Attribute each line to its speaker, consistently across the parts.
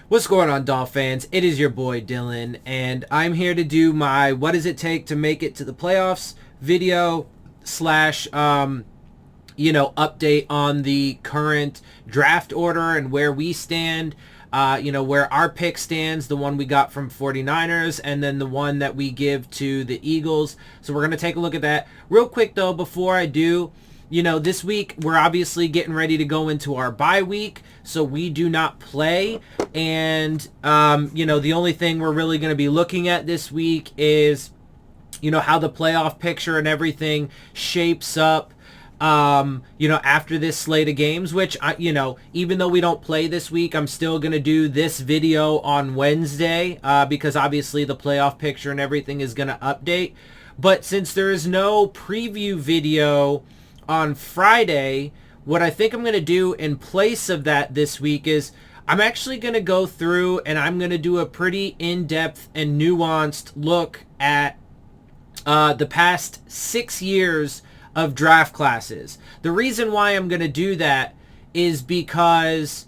Speaker 1: What's going on, Dolphins? It is your boy Dillon, and I'm here to do my "What does it take to make it to the playoffs" video slash update on the current draft order and where we stand. Where our pick stands, the one we got from 49ers, and then the one that we give to the Eagles. So we're going to take a look at that. Real quick, though, before I do, this week we're obviously getting ready to go into our bye week, so we do not play. And, the only thing we're really going to be looking at this week is, how the playoff picture and everything shapes up. After this slate of games, which, even though we don't play this week, I'm still going to do this video on Wednesday because obviously the playoff picture and everything is going to update. But since there is no preview video on Friday, what I think I'm going to do in place of that this week is I'm actually going to go through and I'm going to do a pretty in-depth and nuanced look at the past 6 years of draft classes. The reason why I'm going to do that is because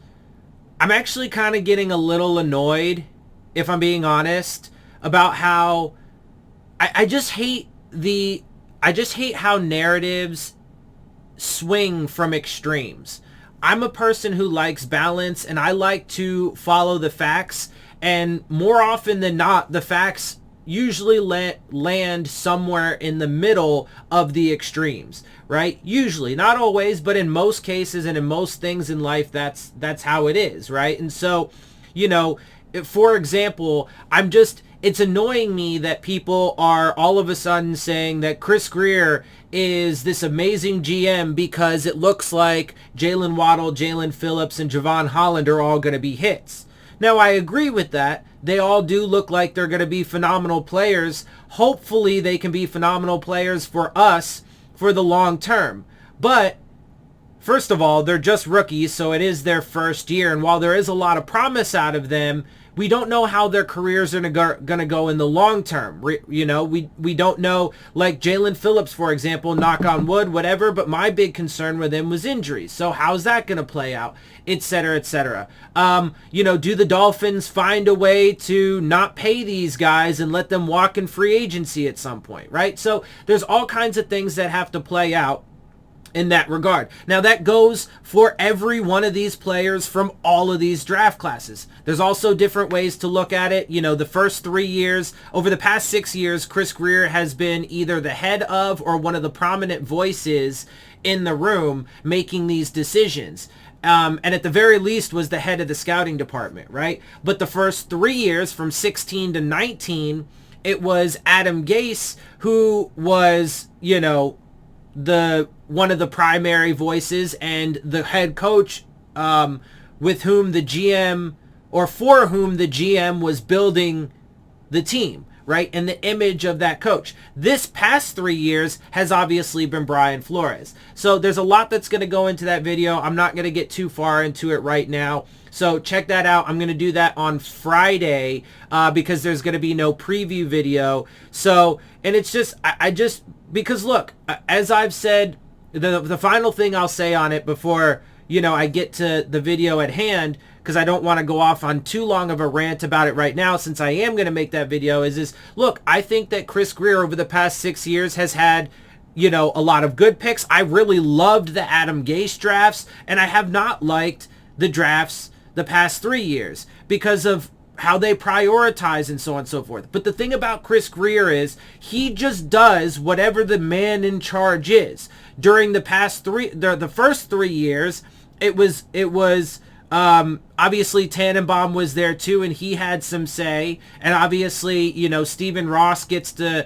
Speaker 1: I'm actually kind of getting a little annoyed, if I'm being honest, about how I just hate how narratives swing from extremes. I'm a person who likes balance, and I like to follow the facts, and more often than not, the facts usually land somewhere in the middle of the extremes, right? Usually, not always, but in most cases and in most things in life, that's how it is, right? And so, for example, it's annoying me that people are all of a sudden saying that Chris Grier is this amazing GM because it looks like Jalen Waddle, Jalen Phillips, and Javon Holland are all going to be hits. Now, I agree with that. They all do look like they're going to be phenomenal players. Hopefully, they can be phenomenal players for us for the long term. But, first of all, they're just rookies, so it is their first year. And while there is a lot of promise out of them, we don't know how their careers are going to go in the long term. We don't know, like Jalen Phillips, for example, knock on wood, whatever, but my big concern with him was injuries. So how's that going to play out, et cetera, et cetera. Do the Dolphins find a way to not pay these guys and let them walk in free agency at some point, right? So there's all kinds of things that have to play out in that regard. Now, that goes for every one of these players from all of these draft classes. There's also different ways to look at it. The first 3 years, over the past 6 years, Chris Grier has been either the head of or one of the prominent voices in the room making these decisions. And at the very least was the head of the scouting department, right? But the first 3 years, from 16 to 19, it was Adam Gase who was, one of the primary voices and the head coach with whom the GM, or for whom the GM was building the team, right? And the image of that coach. This past 3 years has obviously been Brian Flores. So there's a lot that's going to go into that video. I'm not going to get too far into it right now. So check that out. I'm going to do that on Friday because there's going to be no preview video. So, and it's just, because look, as I've said, the final thing I'll say on it before, I get to the video at hand, because I don't want to go off on too long of a rant about it right now, since I am going to make that video, is look, I think that Chris Grier over the past 6 years has had, a lot of good picks. I really loved the Adam Gase drafts, and I have not liked the drafts the past 3 years because of how they prioritize and so on and so forth. But the thing about Chris Grier is he just does whatever the man in charge is. During the first 3 years, it was obviously Tannenbaum was there too, and he had some say. And obviously, Stephen Ross gets to,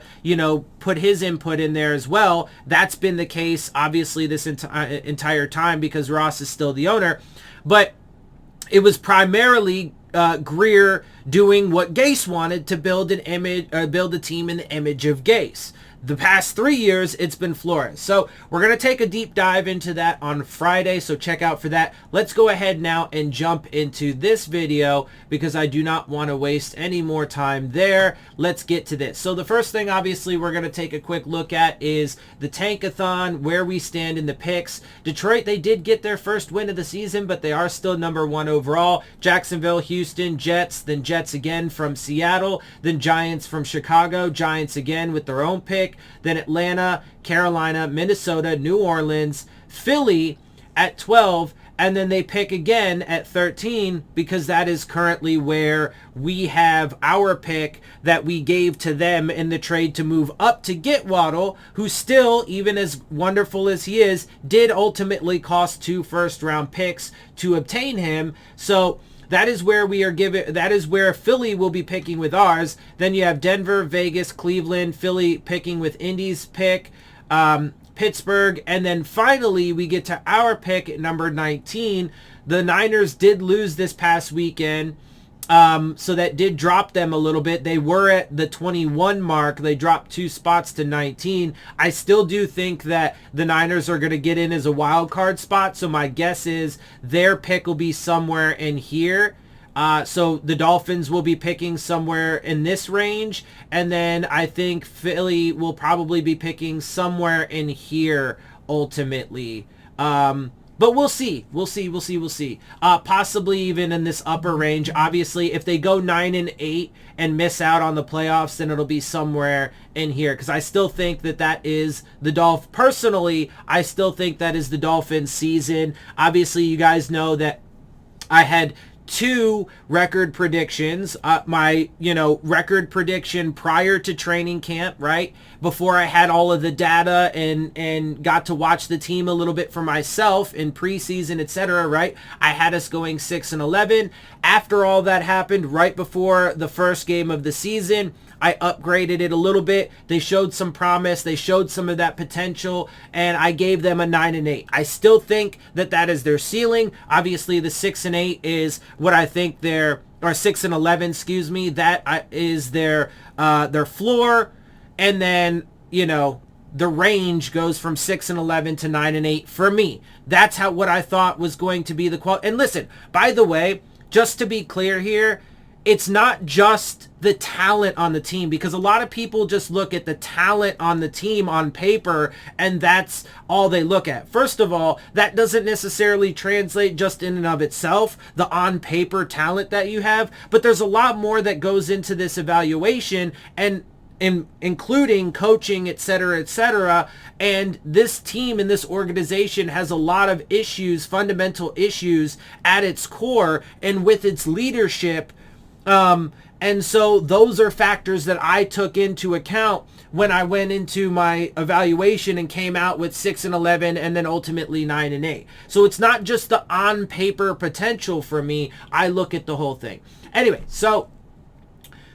Speaker 1: put his input in there as well. That's been the case, obviously, this entire time because Ross is still the owner. But it was primarily Grier doing what Gase wanted to build a team in the image of Gase. the past 3 years, it's been Flores. So we're going to take a deep dive into that on Friday, so check out for that. Let's go ahead now and jump into this video because I do not want to waste any more time there. Let's get to this. So the first thing, obviously, we're going to take a quick look at is the Tankathon, where we stand in the picks. Detroit, they did get their first win of the season, but they are still number 1 overall. Jacksonville, Houston, Jets, then Jets again from Seattle, then Giants from Chicago, Giants again with their own pick, then Atlanta, Carolina, Minnesota, New Orleans, Philly at 12, and then they pick again at 13 because that is currently where we have our pick that we gave to them in the trade to move up to get Waddle, who still, even as wonderful as he is, did ultimately cost 2 first-round picks to obtain him. So that is where we are given. That is where Philly will be picking with ours. Then you have Denver, Vegas, Cleveland, Philly picking with Indy's pick, Pittsburgh, and then finally we get to our pick at number 19. The Niners did lose this past weekend, so that did drop them a little bit. They were at the 21 mark. They dropped 2 spots to 19. I still do think that the Niners are going to get in as a wild card spot, so my guess is their pick will be somewhere in here. So the Dolphins will be picking somewhere in this range, and then I think Philly will probably be picking somewhere in here ultimately. But we'll see. We'll see. Possibly even in this upper range. Obviously, if they go 9-8 and miss out on the playoffs, then it'll be somewhere in here. Because I still think that is the Dolphins. Personally, I still think that is the Dolphins season. Obviously, you guys know that I had 2 record predictions. My, record prediction prior to training camp, right? Before I had all of the data and got to watch the team a little bit for myself in preseason, etc., right? I had us going 6-11. After all that happened, right before the first game of the season, I upgraded it a little bit. They showed some promise. They showed some of that potential, and I gave them a 9-8. I still think that is their ceiling. Obviously, the 6-8 is what I think or 6-11, excuse me. That is their floor, and then the range goes from 6-11 to 9-8 for me. That's what I thought was going to be the quality. And listen, by the way, just to be clear here, it's not just the talent on the team, because a lot of people just look at the talent on the team on paper and that's all they look at. First of all, that doesn't necessarily translate just in and of itself, the on paper talent that you have, but there's a lot more that goes into this evaluation, and including coaching, etc., and this team and this organization has a lot of issues, fundamental issues at its core and with its leadership. And so those are factors that I took into account when I went into my evaluation and came out with 6-11 and then ultimately 9-8. So it's not just the on paper potential for me. I look at the whole thing. Anyway, so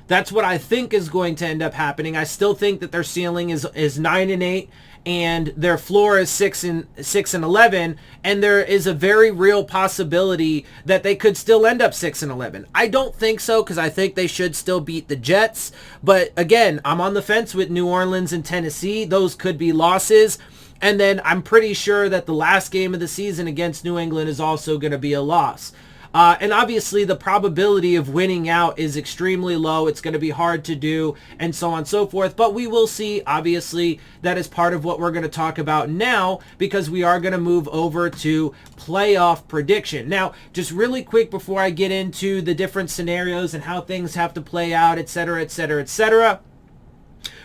Speaker 1: that's what I think is going to end up happening. I still think that their ceiling is 9-8 and their floor is 6-11, and there is a very real possibility that they could still end up 6-11. I don't think so, because I think they should still beat the Jets. But again, I'm on the fence with New Orleans and Tennessee. Those could be losses. And then I'm pretty sure that the last game of the season against New England is also going to be a loss. And obviously the probability of winning out is extremely low. It's going to be hard to do, and so on and so forth. But we will see. Obviously, that is part of what we're going to talk about now, because we are going to move over to playoff prediction. Now, just really quick before I get into the different scenarios and how things have to play out, etc.,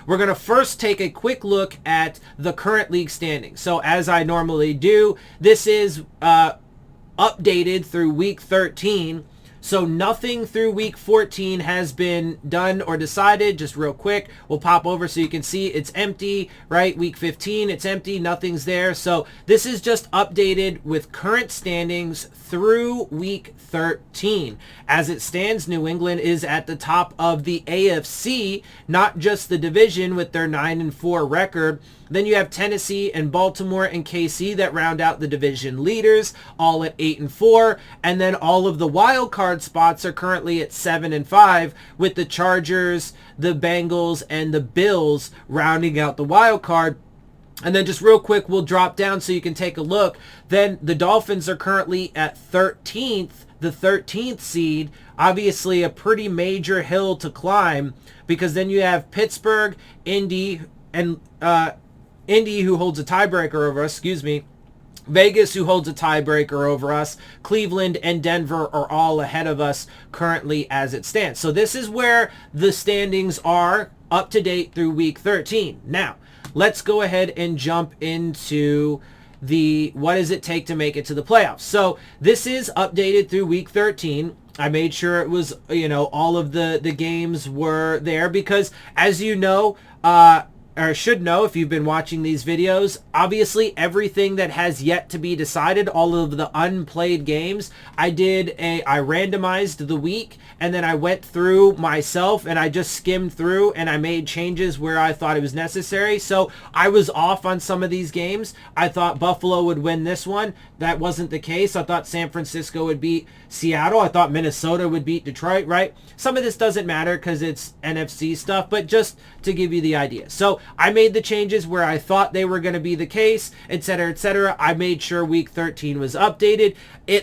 Speaker 1: we're going to first take a quick look at the current league standings. So as I normally do, this is updated through week 13. So nothing through week 14 has been done or decided. Just real quick, we'll pop over so you can see it's empty, right? Week 15, it's empty, nothing's there. So this is just updated with current standings through week 13. As it stands, New England is at the top of the AFC, not just the division with their 9-4 record. Then you have Tennessee and Baltimore and KC that round out the division leaders, all at 8 and 4. And then all of the wild card spots are currently at 7 and 5, with the Chargers, the Bengals, and the Bills rounding out the wild card. And then just real quick, we'll drop down so you can take a look. Then the Dolphins are currently at 13th, the 13th seed. Obviously a pretty major hill to climb, because then you have Pittsburgh, Indy, and Indy, who holds a tiebreaker over us, Vegas, who holds a tiebreaker over us, Cleveland and Denver are all ahead of us currently as it stands. So this is where the standings are up to date through week 13. Now, let's go ahead and jump into the what does it take to make it to the playoffs. So this is updated through week 13. I made sure it was, all of the games were there, because as you know, or should know if you've been watching these videos, obviously everything that has yet to be decided, all of the unplayed games, I randomized the week, and then I went through myself and I just skimmed through and I made changes where I thought it was necessary. So I was off on some of these games. I thought Buffalo would win this one. That wasn't the case. I thought San Francisco would beat Seattle. I thought Minnesota would beat Detroit, right? Some of this doesn't matter because it's NFC stuff, but just to give you the idea. So I made the changes where I thought they were going to be the case, etc., etc. I made sure week 13 was updated.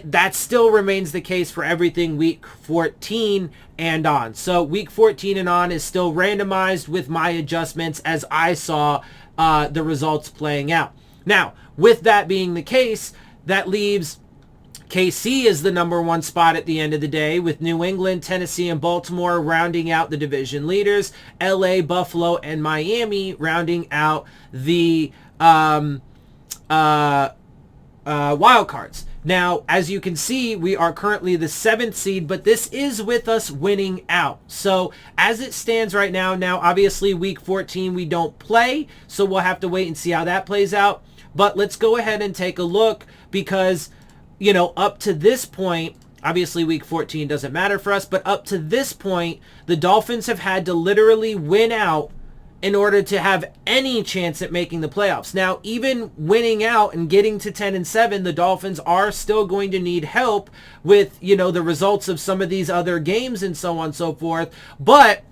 Speaker 1: That still remains the case for everything week 14 and on. So week 14 and on is still randomized with my adjustments as I saw the results playing out. Now, with that being the case, that leaves KC is the number one spot at the end of the day, with New England, Tennessee, and Baltimore rounding out the division leaders. LA, Buffalo, and Miami rounding out the wild cards. Now, as you can see, we are currently the 7th seed, but this is with us winning out. So as it stands right now, obviously week 14 we don't play, so we'll have to wait and see how that plays out. But let's go ahead and take a look, because up to this point, obviously week 14 doesn't matter for us, but up to this point, the Dolphins have had to literally win out in order to have any chance at making the playoffs. Now, even winning out and getting to 10 and 7, the Dolphins are still going to need help with, the results of some of these other games and so on and so forth. But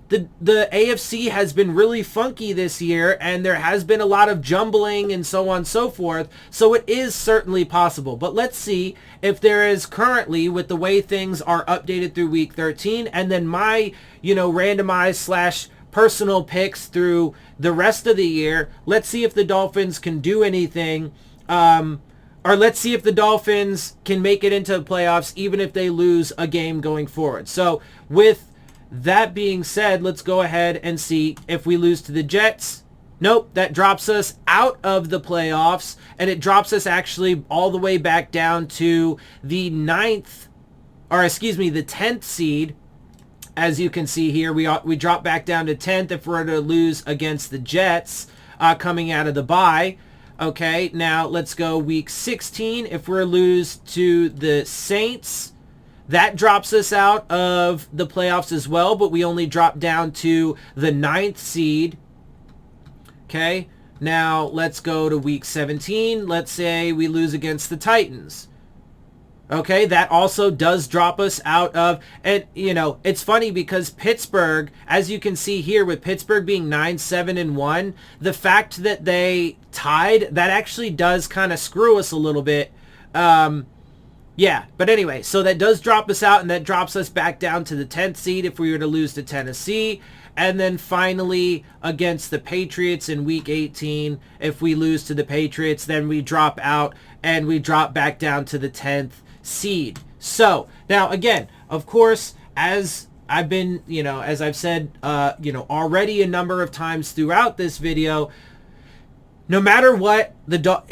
Speaker 1: the AFC has been really funky this year, and there has been a lot of jumbling and so on and so forth, so it is certainly possible. But let's see if there is currently, with the way things are updated through week 13, and then my, randomized / personal picks through the rest of the year, let's see if the Dolphins can do anything, or let's see if the Dolphins can make it into the playoffs, even if they lose a game going forward. So with that being said, let's go ahead and see if we lose to the Jets. Nope, that drops us out of the playoffs, and it drops us actually all the way back down to the 10th seed. As you can see here, we drop back down to 10th if we're to lose against the Jets coming out of the bye. Okay, now let's go week 16. If we're to lose to the Saints, that drops us out of the playoffs as well, but we only drop down to the 9th seed. Okay, now let's go to week 17. Let's say we lose against the Titans. Okay, that also does drop us out of, and it's funny because Pittsburgh, as you can see here, with Pittsburgh being 9-7-1, the fact that they tied, that actually does kind of screw us a little bit. Yeah, but anyway, so that does drop us out, and that drops us back down to the 10th seed if we were to lose to Tennessee. And then finally, against the Patriots in week 18, if we lose to the Patriots, then we drop out and we drop back down to the 10th seed. So now again, of course, as I've been, as I've said, already a number of times throughout this video, no matter what,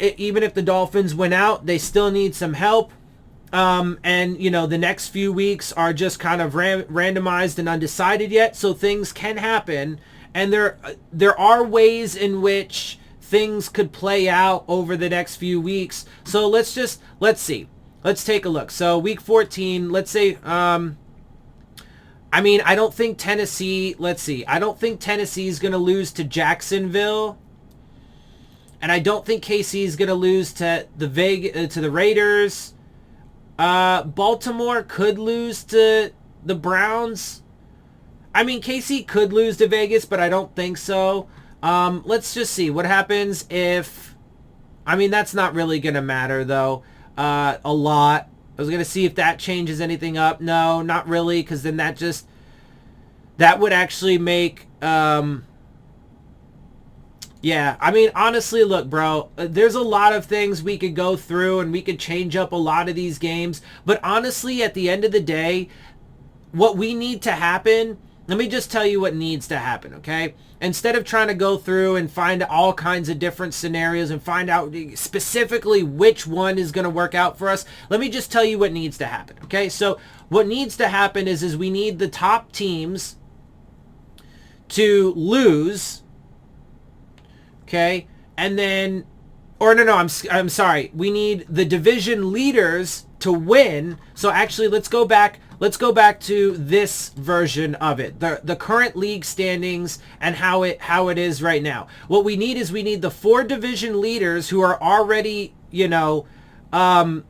Speaker 1: even if the Dolphins win out, they still need some help. And the next few weeks are just kind of randomized and undecided yet, so things can happen, and there are ways in which things could play out over the next few weeks. So let's see. Let's take a look. So week 14, let's say, I don't think Tennessee, let's see. I don't think Tennessee is going to lose to Jacksonville. and I don't think KC is going to lose to the Raiders. Baltimore could lose to the Browns. I mean, KC could lose to Vegas, but I don't think so. Let's just see what happens if... I mean, that's not really going to matter, though, a lot. I was going to see if that changes anything up. No, not really, because then that would actually make... Yeah, I mean, honestly, look, bro, there's a lot of things we could go through and we could change up a lot of these games. But honestly, at the end of the day, what we need to happen, let me just tell you what needs to happen, okay? Instead of trying to go through and find all kinds of different scenarios and find out specifically which one is going to work out for us, let me just tell you what needs to happen, okay? So what needs to happen is we need the top teams to lose... Okay, and then, or no, I'm sorry. We need the division leaders to win. So actually, let's go back to this version of it, the current league standings and how it is right now. What we need is the 4 division leaders who are already, in the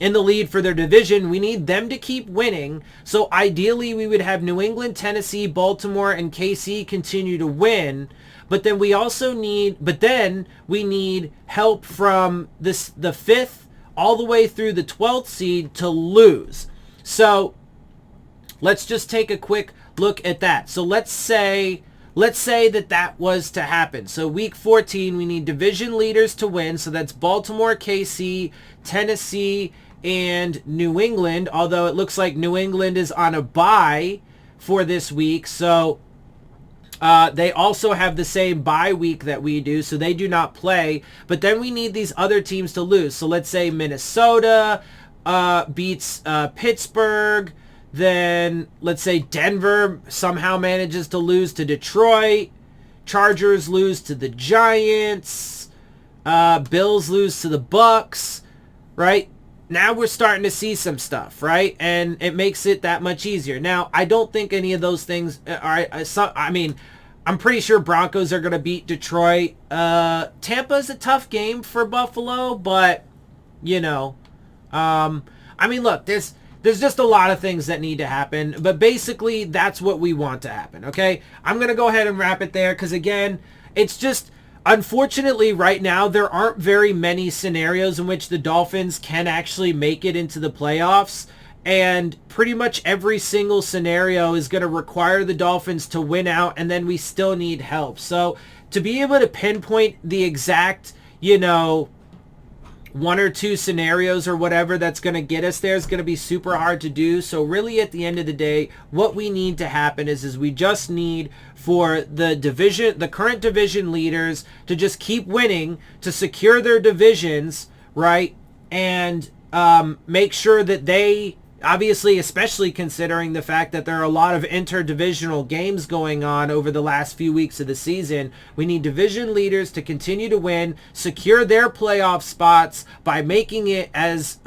Speaker 1: lead for their division. We need them to keep winning. So ideally, we would have New England, Tennessee, Baltimore, and KC continue to win. But then we also need, we need help from the 5th all the way through the 12th seed to lose. So let's just take a quick look at that. So let's say that was to happen. So week 14, we need division leaders to win. So that's Baltimore, KC, Tennessee, and New England. Although it looks like New England is on a bye for this week. So... they also have the same bye week that we do, so they do not play. But then we need these other teams to lose. So let's say Minnesota beats Pittsburgh. Then let's say Denver somehow manages to lose to Detroit. Chargers lose to the Giants. Bills lose to the Bucks. Right? Now we're starting to see some stuff, right? And it makes it that much easier. Now, I don't think any of those things are... I mean, I'm pretty sure Broncos are going to beat Detroit. Tampa's a tough game for Buffalo, but, I mean, look, there's just a lot of things that need to happen. But basically, that's what we want to happen, okay? I'm going to go ahead and wrap it there because, again, it's just... Unfortunately, right now, there aren't very many scenarios in which the Dolphins can actually make it into the playoffs. And pretty much every single scenario is going to require the Dolphins to win out, and then we still need help. So to be able to pinpoint the exact, 1 or 2 scenarios or whatever that's going to get us there is going to be super hard to do. So really at the end of the day, what we need to happen is we just need for the current division leaders to just keep winning, to secure their divisions, right? And make sure that they, obviously, especially considering the fact that there are a lot of interdivisional games going on over the last few weeks of the season, we need division leaders to continue to win, secure their playoff spots by making it as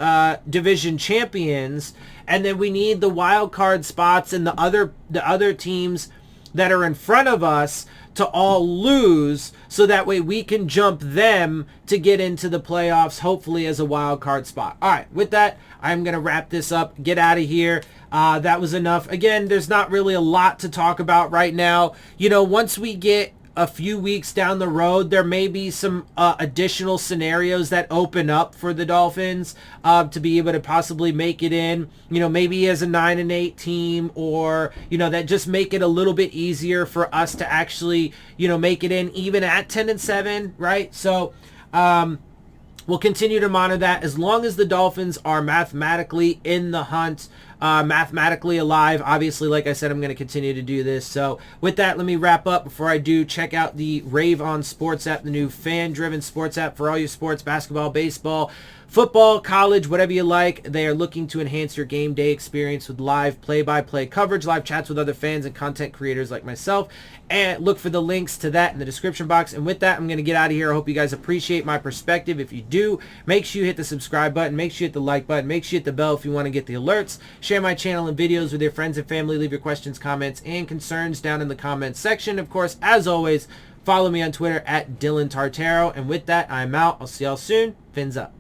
Speaker 1: division champions, and then we need the wild card spots and the other teams that are in front of us to all lose, so that way we can jump them to get into the playoffs, hopefully as a wild card spot. All right, with that, I'm going to wrap this up, get out of here. That was enough. Again, there's not really a lot to talk about right now. Once we get a few weeks down the road, there may be some additional scenarios that open up for the Dolphins to be able to possibly make it in, maybe as a 9-8 team, or, that just make it a little bit easier for us to actually, make it in even at 10-7, right? So, we'll continue to monitor that as long as the Dolphins are mathematically in the hunt, mathematically alive. Obviously, like I said, I'm going to continue to do this. So with that, let me wrap up. Before I do, check out the Rave On Sports App, the new fan-driven sports app for all your sports, basketball, baseball, football, college, whatever you like. They are looking to enhance your game day experience with live play-by-play coverage, live chats with other fans and content creators like myself. And look for the links to that in the description box. And with that, I'm going to get out of here. I hope you guys appreciate my perspective. If you do, make sure you hit the subscribe button. Make sure you hit the like button. Make sure you hit the bell if you want to get the alerts. Share my channel and videos with your friends and family. Leave your questions, comments, and concerns down in the comments section. Of course, as always, Follow me on Twitter at DillonTartaro. And with that, I'm out. I'll see y'all soon. Fins up.